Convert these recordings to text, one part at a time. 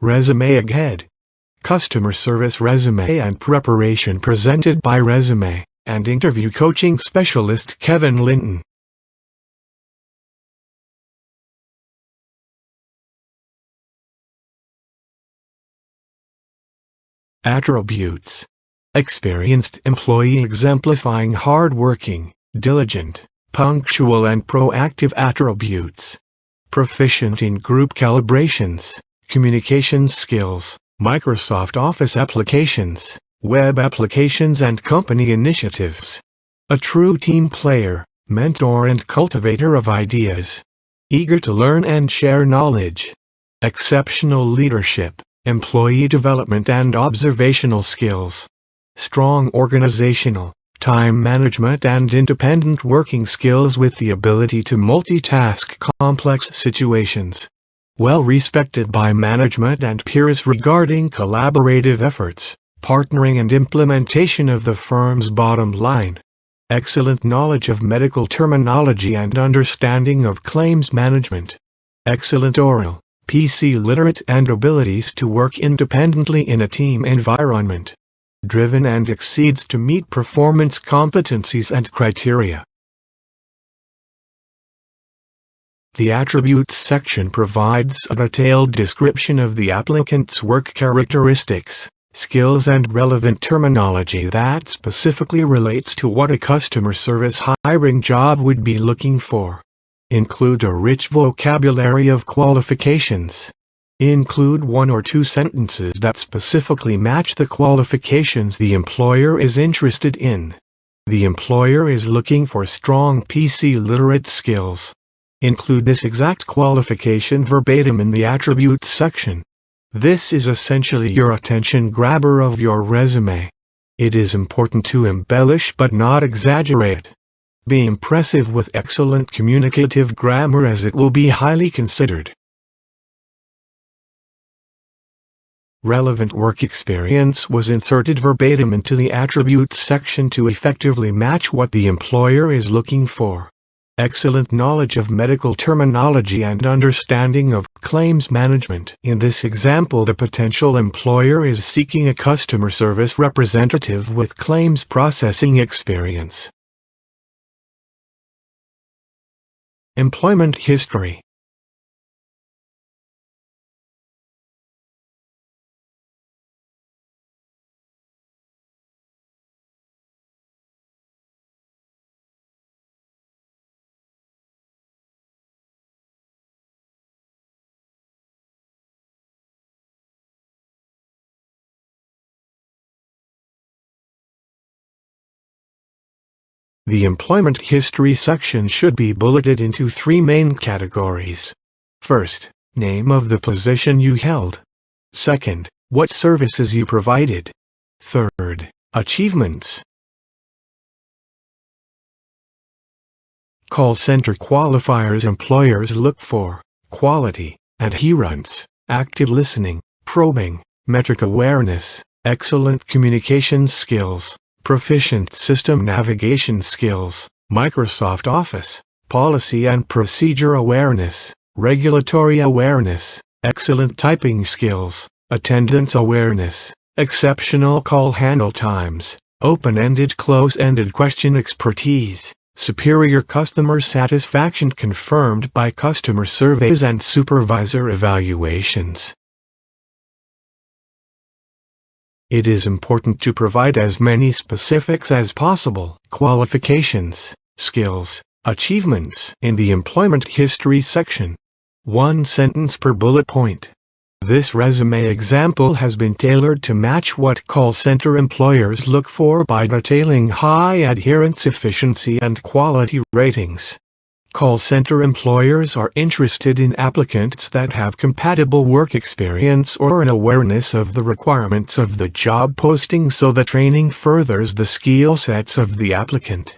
Resume Ahead. Customer service resume and preparation presented by resume and interview coaching specialist Kevin Linton. Attributes. Experienced employee exemplifying hardworking, diligent, punctual and proactive attributes. Proficient in group calibrations, communications skills, Microsoft Office applications, web applications and company initiatives. A true team player, mentor and cultivator of ideas. Eager to learn and share knowledge. Exceptional leadership, employee development and observational skills. Strong organizational, time management and independent working skills with the ability to multitask complex situations. Well respected by management and peers regarding collaborative efforts, partnering and implementation of the firm's bottom line. Excellent knowledge of medical terminology and understanding of claims management. Excellent oral, PC literate and abilities to work independently in a team environment. Driven and exceeds to meet performance competencies and criteria. The Attributes section provides a detailed description of the applicant's work characteristics, skills and relevant terminology that specifically relates to what a customer service hiring job would be looking for. Include a rich vocabulary of qualifications. Include 1 or 2 sentences that specifically match the qualifications the employer is interested in. The employer is looking for strong PC literate skills. Include this exact qualification verbatim in the Attributes section. This is essentially your attention grabber of your resume. It is important to embellish but not exaggerate. Be impressive with excellent communicative grammar as it will be highly considered. Relevant work experience was inserted verbatim into the Attributes section to effectively match what the employer is looking for. Excellent knowledge of medical terminology and understanding of claims management. In this example, the potential employer is seeking a customer service representative with claims processing experience. Employment history. The employment history section should be bulleted into 3 main categories. First, name of the position you held. Second, what services you provided. Third, achievements. Call center qualifiers. Employers look for quality, adherence, active listening, probing, metric awareness, excellent communication skills, proficient system navigation skills, Microsoft Office, policy and procedure awareness, regulatory awareness, excellent typing skills, attendance awareness, exceptional call handle times, open-ended close-ended question expertise, superior customer satisfaction confirmed by customer surveys and supervisor evaluations. It is important to provide as many specifics as possible. Qualifications, skills, achievements in the employment history section. 1 sentence per bullet point. This resume example has been tailored to match what call center employers look for by detailing high adherence, efficiency, and quality ratings. Call center employers are interested in applicants that have compatible work experience or an awareness of the requirements of the job posting, so the training furthers the skill sets of the applicant.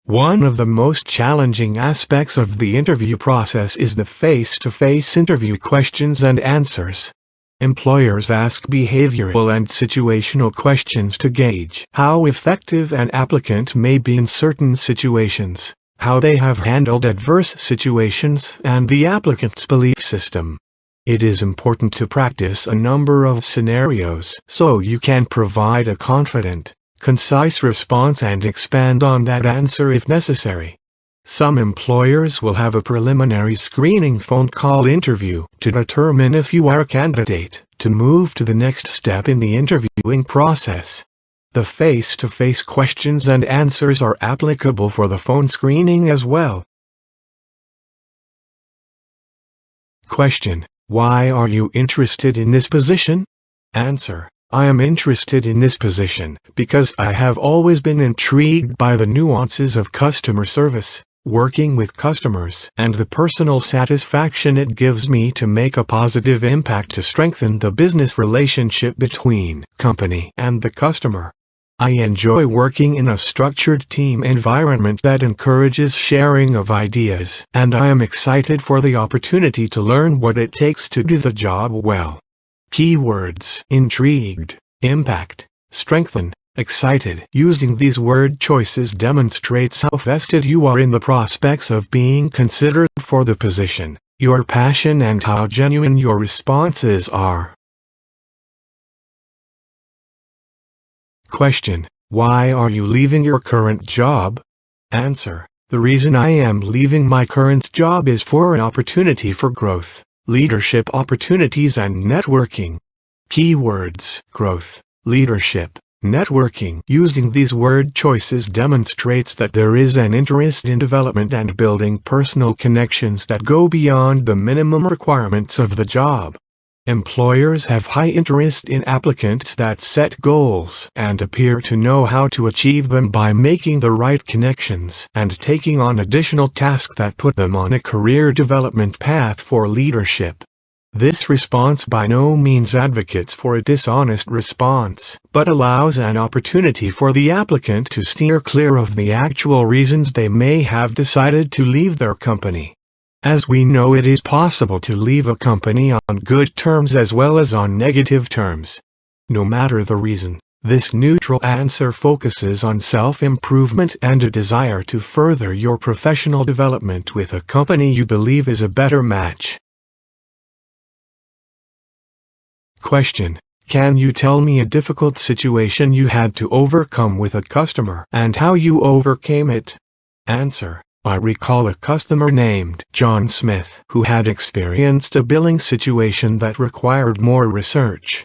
One of the most challenging aspects of the interview process is the face-to-face interview questions and answers. Employers ask behavioral and situational questions to gauge how effective an applicant may be in certain situations. how they have handled adverse situations, and the applicant's belief system. It is important to practice a number of scenarios so you can provide a confident, concise response and expand on that answer if necessary. Some employers will have a preliminary screening phone call interview to determine if you are a candidate to move to the next step in the interviewing process. The face-to-face questions and answers are applicable for the phone screening as well. Question: why are you interested in this position? Answer: I am interested in this position because I have always been intrigued by the nuances of customer service, working with customers, and the personal satisfaction it gives me to make a positive impact to strengthen the business relationship between company and the customer. I enjoy working in a structured team environment that encourages sharing of ideas, and I am excited for the opportunity to learn what it takes to do the job well. Keywords: intrigued, impact, strengthen, excited. Using these word choices demonstrates how vested you are in the prospects of being considered for the position, your passion, and how genuine your responses are. Question: why are you leaving your current job? Answer: the reason I am leaving my current job is for an opportunity for growth, leadership opportunities, and networking. Keywords: growth, leadership, networking. Using these word choices demonstrates that there is an interest in development and building personal connections that go beyond the minimum requirements of the job. Employers have high interest in applicants that set goals and appear to know how to achieve them by making the right connections and taking on additional tasks that put them on a career development path for leadership. This response by no means advocates for a dishonest response, but allows an opportunity for the applicant to steer clear of the actual reasons they may have decided to leave their company. As we know, it is possible to leave a company on good terms as well as on negative terms. No matter the reason, this neutral answer focuses on self-improvement and a desire to further your professional development with a company you believe is a better match. Question: can you tell me a difficult situation you had to overcome with a customer and how you overcame it? Answer: I recall a customer named John Smith who had experienced a billing situation that required more research.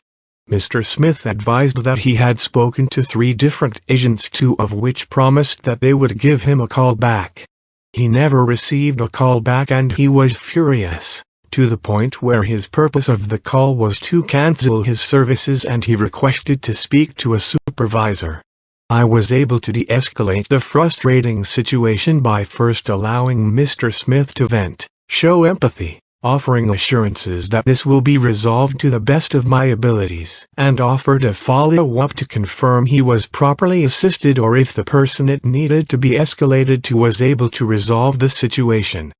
Mr. Smith advised that he had spoken to 3 different agents, 2 of which promised that they would give him a call back. He never received a call back and he was furious, to the point where his purpose of the call was to cancel his services, and he requested to speak to a supervisor. I was able to de-escalate the frustrating situation by first allowing Mr. Smith to vent, show empathy, offering assurances that this will be resolved to the best of my abilities, and offered a follow-up to confirm he was properly assisted or if the person it needed to be escalated to was able to resolve the situation.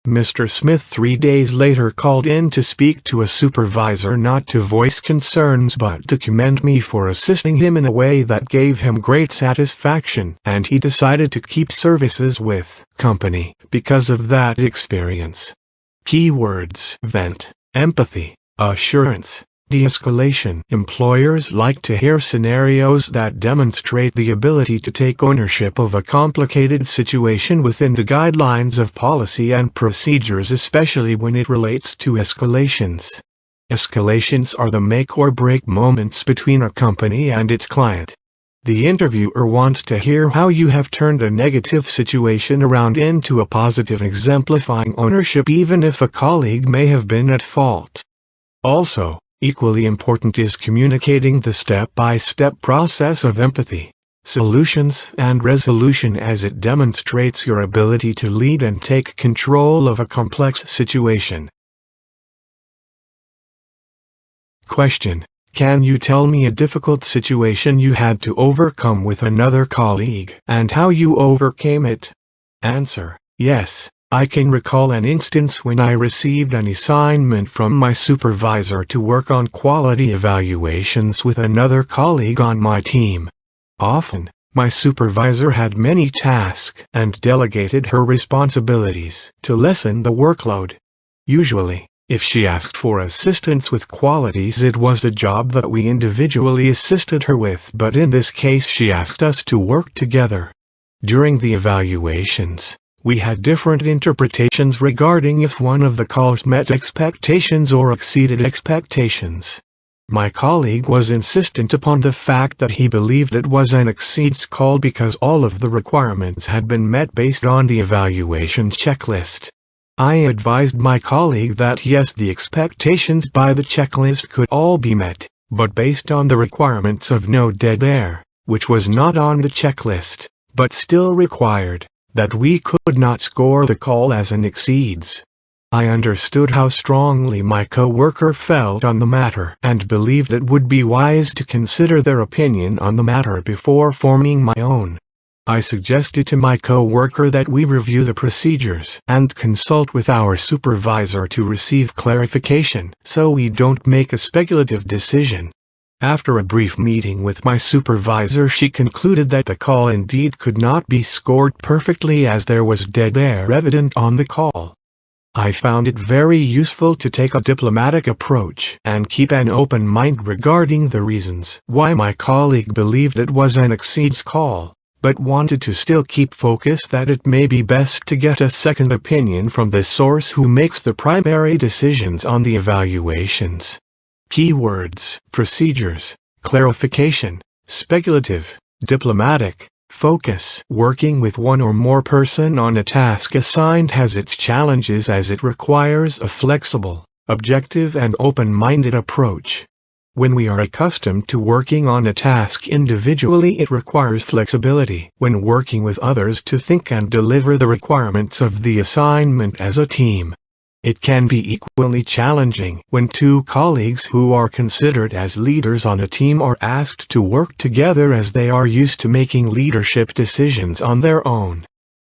Mr. Smith 3 days later called in to speak to a supervisor, not to voice concerns but to commend me for assisting him in a way that gave him great satisfaction, and he decided to keep services with company because of that experience. Keywords: vent, empathy, assurance, de-escalation. Employers like to hear scenarios that demonstrate the ability to take ownership of a complicated situation within the guidelines of policy and procedures, especially when it relates to escalations. Escalations are the make or break moments between a company and its client. The interviewer wants to hear how you have turned a negative situation around into a positive, exemplifying ownership even if a colleague may have been at fault. Also, equally important is communicating the step-by-step process of empathy, solutions, and resolution, as it demonstrates your ability to lead and take control of a complex situation. Question: can you tell me a difficult situation you had to overcome with another colleague and how you overcame it? Answer: yes. I can recall an instance when I received an assignment from my supervisor to work on quality evaluations with another colleague on my team. Often, My supervisor had many tasks and delegated her responsibilities to lessen the workload. Usually, if she asked for assistance with qualities, it was a job that we individually assisted her with, but in this case she asked us to work together. During the evaluations, we had different interpretations regarding if one of the calls met expectations or exceeded expectations. My colleague was insistent upon the fact that he believed it was an exceeds call because all of the requirements had been met based on the evaluation checklist. I advised my colleague that yes, the expectations by the checklist could all be met, but based on the requirements of no dead air, which was not on the checklist, but still required, that we could not score the call as an exceeds. I understood how strongly my coworker felt on the matter and believed it would be wise to consider their opinion on the matter before forming my own. I suggested to my coworker that we review the procedures and consult with our supervisor to receive clarification so we don't make a speculative decision. After a brief meeting with my supervisor, she concluded that the call indeed could not be scored perfectly as there was dead air evident on the call. I found it very useful to take a diplomatic approach and keep an open mind regarding the reasons why my colleague believed it was an exceeds call, but wanted to still keep focus that it may be best to get a second opinion from the source who makes the primary decisions on the evaluations. Keywords: procedures, clarification, speculative, diplomatic, focus. Working with one or more person on a task assigned has its challenges as it requires a flexible, objective and open-minded approach. When we are accustomed to working on a task individually, it requires flexibility when working with others to think and deliver the requirements of the assignment as a team. It can be equally challenging when two colleagues who are considered as leaders on a team are asked to work together as they are used to making leadership decisions on their own.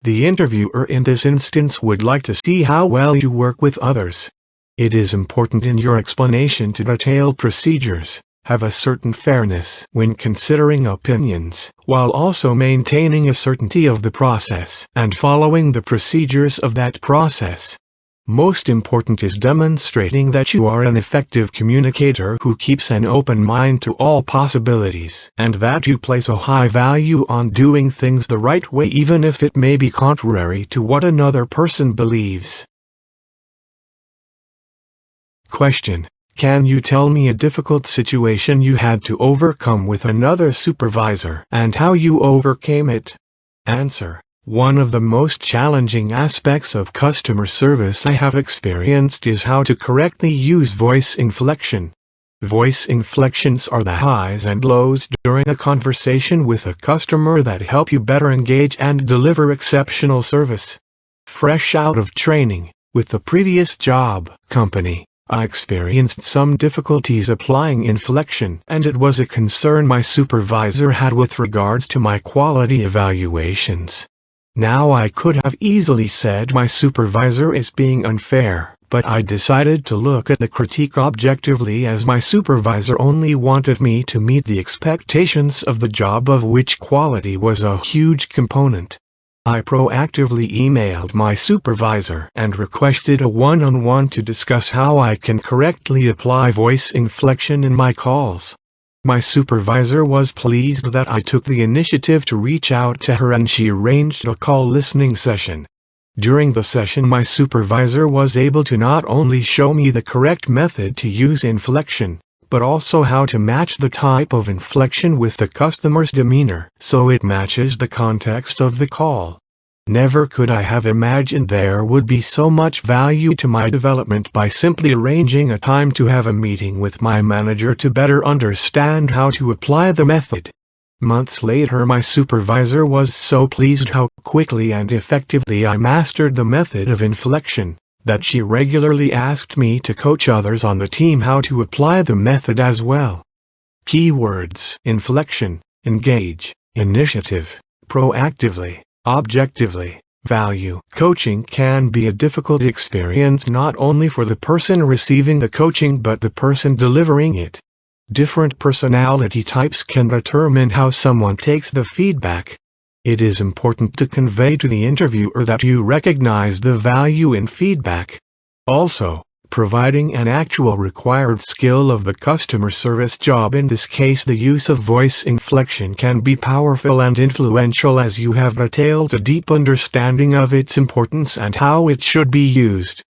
The interviewer in this instance would like to see how well you work with others. It is important in your explanation to detail procedures, have a certain fairness when considering opinions, while also maintaining a certainty of the process and following the procedures of that process. Most important is demonstrating that you are an effective communicator who keeps an open mind to all possibilities, and that you place a high value on doing things the right way even if it may be contrary to what another person believes. Question: can you tell me a difficult situation you had to overcome with another supervisor and how you overcame it? Answer: one of the most challenging aspects of customer service I have experienced is how to correctly use voice inflection. Voice inflections are the highs and lows during a conversation with a customer that help you better engage and deliver exceptional service. Fresh out of training with the previous job company, I experienced some difficulties applying inflection, and it was a concern my supervisor had with regards to my quality evaluations. Now I could have easily said my supervisor is being unfair, but I decided to look at the critique objectively as my supervisor only wanted me to meet the expectations of the job, of which quality was a huge component. I proactively emailed my supervisor and requested a one-on-one to discuss how I can correctly apply voice inflection in my calls. My supervisor was pleased that I took the initiative to reach out to her, and she arranged a call listening session. During the session, my supervisor was able to not only show me the correct method to use inflection, but also how to match the type of inflection with the customer's demeanor so it matches the context of the call. Never could I have imagined there would be so much value to my development by simply arranging a time to have a meeting with my manager to better understand how to apply the method. Months later, my supervisor was so pleased how quickly and effectively I mastered the method of inflection that she regularly asked me to coach others on the team how to apply the method as well. Keywords: inflection, engage, initiative, proactively, objectively, value. Coaching can be a difficult experience not only for the person receiving the coaching but the person delivering it. Different personality types can determine how someone takes the feedback. It is important to convey to the interviewer that you recognize the value in feedback. Also, providing an actual required skill of the customer service job, in this case the use of voice inflection, can be powerful and influential, as you have detailed a deep understanding of its importance and how it should be used.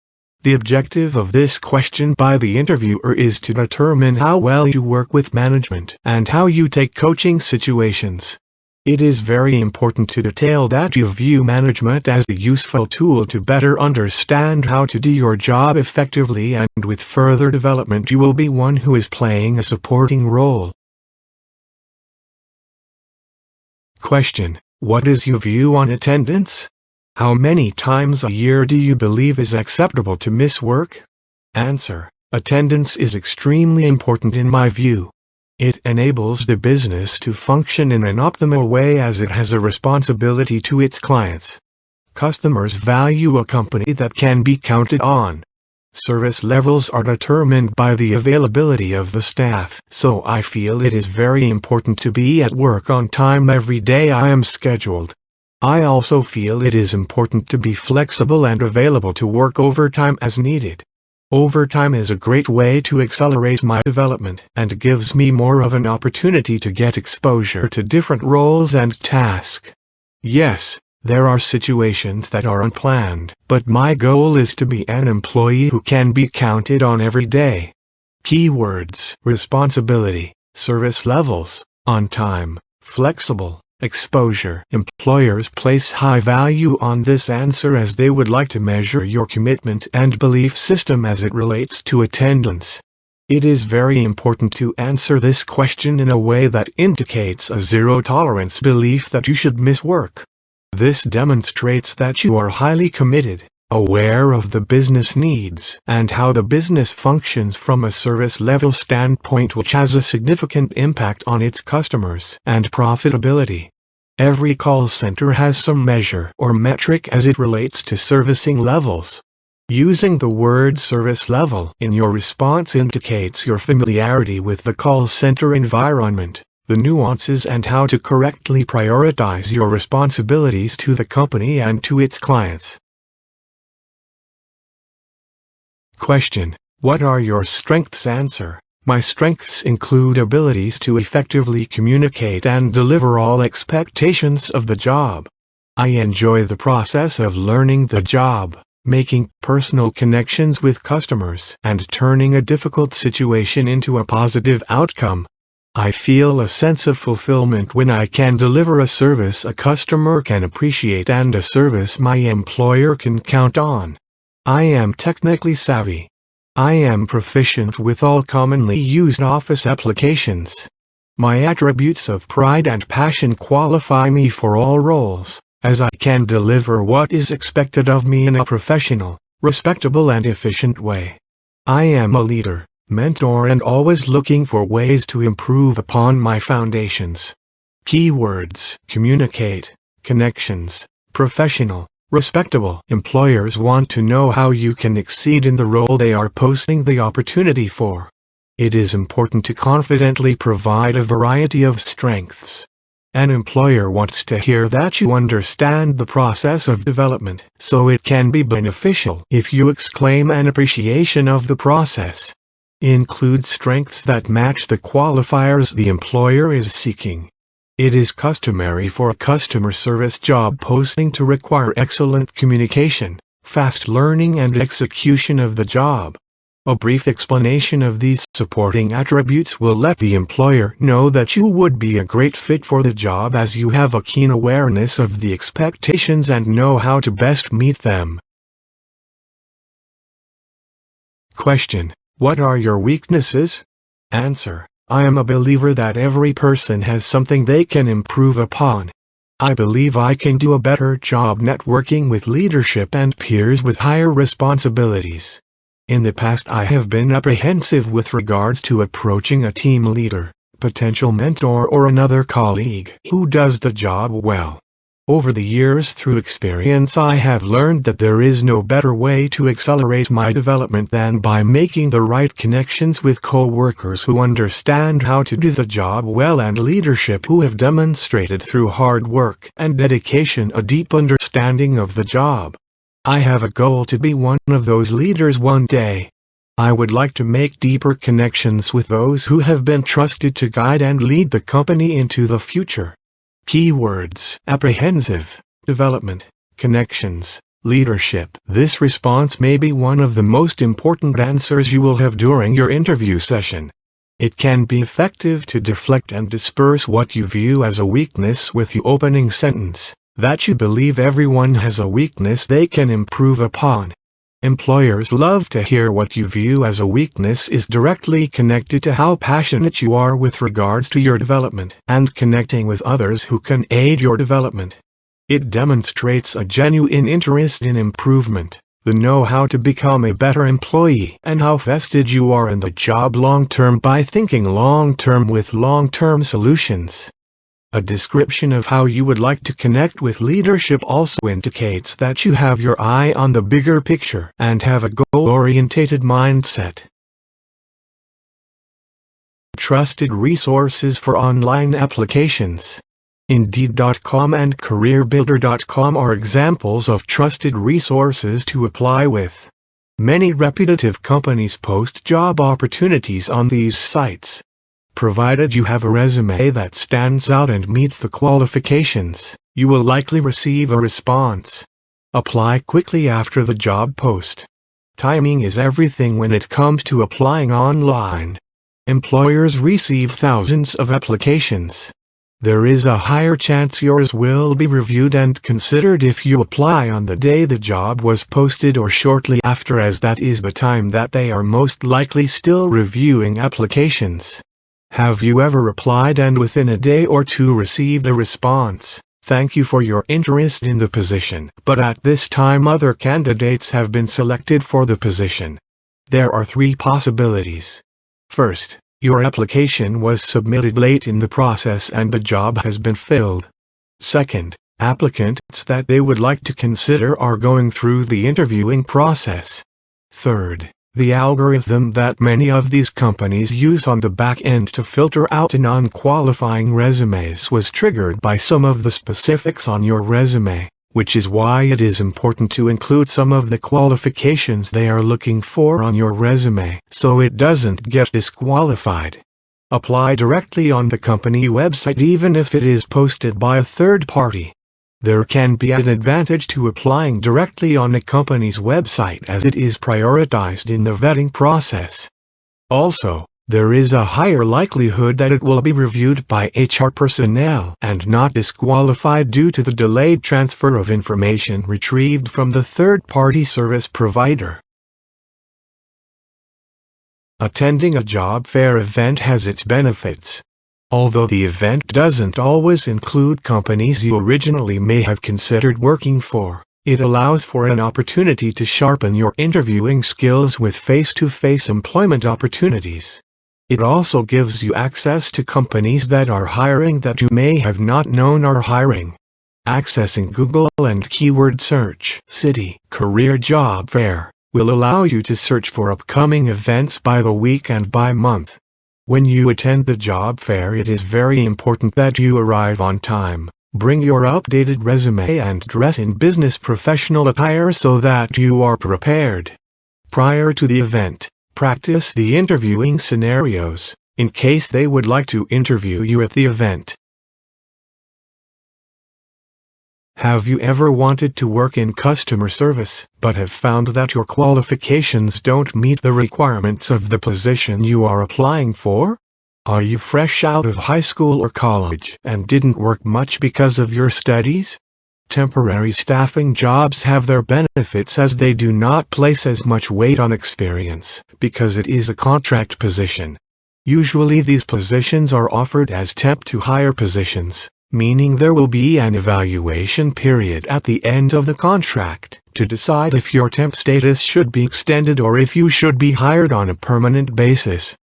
The objective of this question by the interviewer is to determine how well you work with management and how you take coaching situations. It is very important to detail that you view management as a useful tool to better understand how to do your job effectively, and with further development you will be one who is playing a supporting role. Question: what is your view on attendance? How many times a year do you believe is acceptable to miss work? Answer: attendance is extremely important in my view. It enables the business to function in an optimal way, as it has a responsibility to its clients. Customers value a company that can be counted on. Service levels are determined by the availability of the staff, so I feel it is very important to be at work on time every day I am scheduled. I also feel it is important to be flexible and available to work overtime as needed. Overtime is a great way to accelerate my development and gives me more of an opportunity to get exposure to different roles and tasks. Yes, there are situations that are unplanned, but my goal is to be an employee who can be counted on every day. Keywords: responsibility, service levels, on time, flexible, exposure. Employers place high value on this answer, as they would like to measure your commitment and belief system as it relates to attendance. It is very important to answer this question in a way that indicates a zero-tolerance belief that you should miss work. This demonstrates that you are highly committed, aware of the business needs and how the business functions from a service level standpoint, which has a significant impact on its customers and profitability. Every call center has some measure or metric as it relates to servicing levels. Using the word service level in your response indicates your familiarity with the call center environment, the nuances, and how to correctly prioritize your responsibilities to the company and to its clients. Question: what are your strengths? Answer: my strengths include abilities to effectively communicate and deliver all expectations of the job. I enjoy the process of learning the job, making personal connections with customers, and turning a difficult situation into a positive outcome. I feel a sense of fulfillment when I can deliver a service a customer can appreciate and a service my employer can count on. I am technically savvy. I am proficient with all commonly used office applications. My attributes of pride and passion qualify me for all roles, as I can deliver what is expected of me in a professional, respectable, and efficient way. I am a leader, mentor, and always looking for ways to improve upon my foundations. Keywords: communicate, connections, professional, respectable. Employers want to know how you can exceed in the role they are posting the opportunity for. It is important to confidently provide a variety of strengths. An employer wants to hear that you understand the process of development, so it can be beneficial if you exclaim an appreciation of the process. Include strengths that match the qualifiers the employer is seeking. It is customary for a customer service job posting to require excellent communication, fast learning, and execution of the job. A brief explanation of these supporting attributes will let the employer know that you would be a great fit for the job, as you have a keen awareness of the expectations and know how to best meet them. Question: what are your weaknesses? Answer: I am a believer that every person has something they can improve upon. I believe I can do a better job networking with leadership and peers with higher responsibilities. In the past, I have been apprehensive with regards to approaching a team leader, potential mentor, or another colleague who does the job well. Over the years through experience I have learned that there is no better way to accelerate my development than by making the right connections with co-workers who understand how to do the job well and leadership who have demonstrated through hard work and dedication a deep understanding of the job. I have a goal to be one of those leaders one day. I would like to make deeper connections with those who have been trusted to guide and lead the company into the future. Keywords: apprehensive, development, connections, leadership. This response may be one of the most important answers you will have during your interview session. It can be effective to deflect and disperse what you view as a weakness with the opening sentence, that you believe everyone has a weakness they can improve upon. Employers love to hear what you view as a weakness is directly connected to how passionate you are with regards to your development and connecting with others who can aid your development. It demonstrates a genuine interest in improvement, the know-how to become a better employee, and how vested you are in the job long-term by thinking long-term with long-term solutions. A description of how you would like to connect with leadership also indicates that you have your eye on the bigger picture and have a goal-oriented mindset. Trusted resources for online applications. Indeed.com and CareerBuilder.com are examples of trusted resources to apply with. Many reputable companies post job opportunities on these sites. Provided you have a resume that stands out and meets the qualifications, you will likely receive a response. Apply quickly after the job post. Timing is everything when it comes to applying online. Employers receive thousands of applications. There is a higher chance yours will be reviewed and considered if you apply on the day the job was posted or shortly after, as that is the time that they are most likely still reviewing applications. Have you ever applied and within a day or two received a response, "Thank you for your interest in the position, but at this time other candidates have been selected for the position"? There are three possibilities. First, your application was submitted late in the process and the job has been filled. Second, applicants that they would like to consider are going through the interviewing process. Third, the algorithm that many of these companies use on the back end to filter out non-qualifying resumes was triggered by some of the specifics on your resume, which is why it is important to include some of the qualifications they are looking for on your resume so it doesn't get disqualified. Apply directly on the company website even if it is posted by a third party. There can be an advantage to applying directly on a company's website as it is prioritized in the vetting process. Also, there is a higher likelihood that it will be reviewed by HR personnel and not disqualified due to the delayed transfer of information retrieved from the third-party service provider. Attending a job fair event has its benefits. Although the event doesn't always include companies you originally may have considered working for, it allows for an opportunity to sharpen your interviewing skills with face-to-face employment opportunities. It also gives you access to companies that are hiring that you may have not known are hiring. Accessing Google and keyword search City Career Job Fair will allow you to search for upcoming events by the week and by month. When you attend the job fair, it is very important that you arrive on time. Bring your updated resume and dress in business professional attire so that you are prepared. Prior to the event, practice the interviewing scenarios, in case they would like to interview you at the event. Have you ever wanted to work in customer service, but have found that your qualifications don't meet the requirements of the position you are applying for? Are you fresh out of high school or college and didn't work much because of your studies? Temporary staffing jobs have their benefits as they do not place as much weight on experience, because it is a contract position. Usually these positions are offered as temp to hire positions, meaning there will be an evaluation period at the end of the contract to decide if your temp status should be extended or if you should be hired on a permanent basis.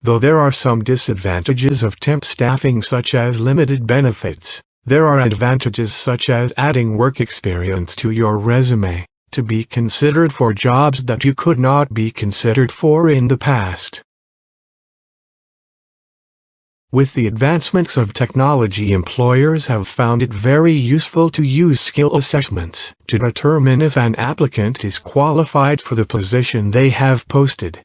Though there are some disadvantages of temp staffing such as limited benefits, There are advantages such as adding work experience to your resume, to be considered for jobs that you could not be considered for in the past. With the advancements of technology, employers have found it very useful to use skill assessments to determine if an applicant is qualified for the position they have posted.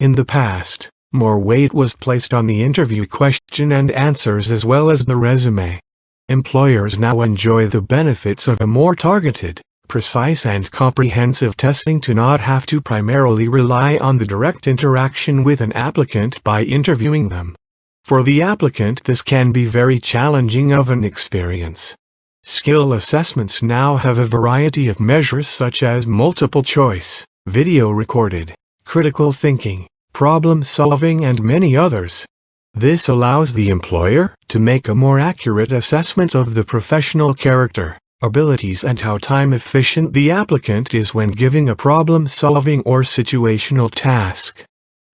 In the past, more weight was placed on the interview question and answers as well as the resume. Employers now enjoy the benefits of a more targeted, precise and comprehensive testing to not have to primarily rely on the direct interaction with an applicant by interviewing them. For the applicant, this can be very challenging of an experience. Skill assessments now have a variety of measures such as multiple choice, video recorded, critical thinking, problem solving and many others. This allows the employer to make a more accurate assessment of the professional character, abilities and how time efficient the applicant is when giving a problem solving or situational task.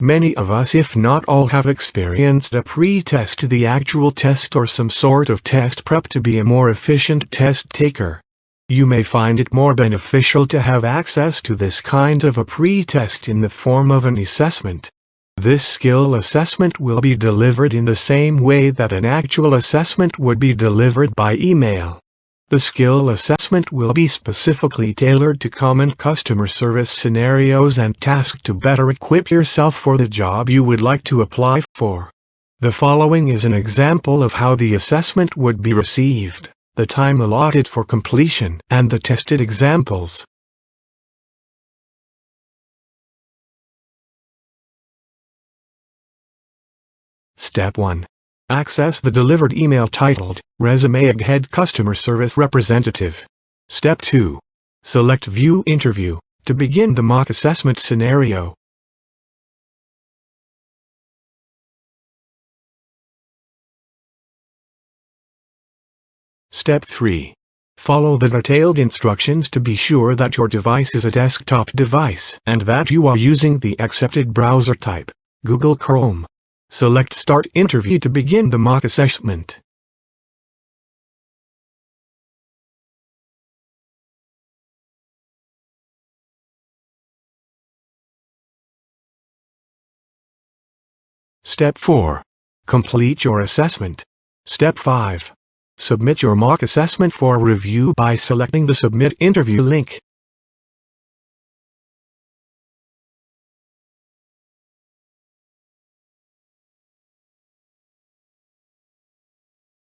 Many of us, if not all, have experienced a pre-test to the actual test or some sort of test prep to be a more efficient test taker. You may find it more beneficial to have access to this kind of a pre-test in the form of an assessment. This skill assessment will be delivered in the same way that an actual assessment would be delivered by email. The skill assessment will be specifically tailored to common customer service scenarios and tasks to better equip yourself for the job you would like to apply for. The following is an example of how the assessment would be received, the time allotted for completion, and the tested examples. Step 1. Access the delivered email titled, Resume Egghead Customer Service Representative. Step 2. Select View Interview, to begin the mock assessment scenario. Step 3. Follow the detailed instructions to be sure that your device is a desktop device and that you are using the accepted browser type, Google Chrome. Select Start Interview to begin the mock assessment. Step 4. Complete your assessment. Step 5. Submit your mock assessment for review by selecting the Submit Interview link.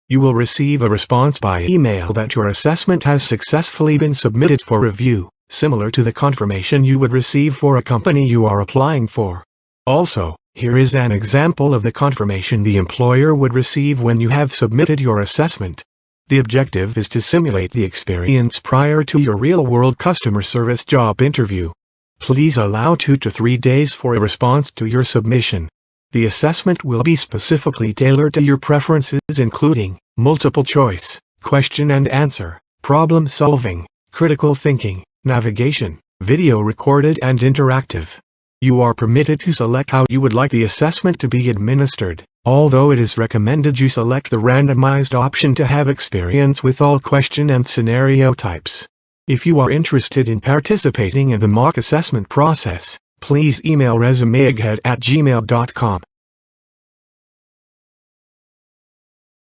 You will receive a response by email that your assessment has successfully been submitted for review, similar to the confirmation you would receive for a company you are applying for. Also, here is an example of the confirmation the employer would receive when you have submitted your assessment. The objective is to simulate the experience prior to your real-world customer service job interview. Please allow 2 to 3 days for a response to your submission. The assessment will be specifically tailored to your preferences, including multiple choice, question and answer, problem solving, critical thinking, navigation, video recorded and interactive. You are permitted to select how you would like the assessment to be administered, although it is recommended you select the randomized option to have experience with all question and scenario types. If you are interested in participating in the mock assessment process, please email resumeegghead@gmail.com.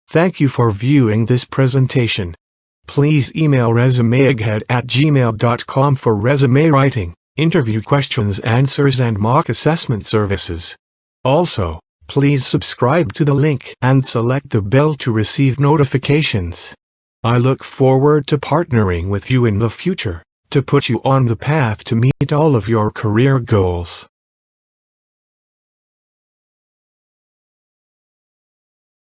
Thank you for viewing this presentation. Please email resumeegghead@gmail.com for resume writing, interview questions, answers and mock assessment services. Also, please subscribe to the link and select the bell to receive notifications. I look forward to partnering with you in the future to put you on the path to meet all of your career goals.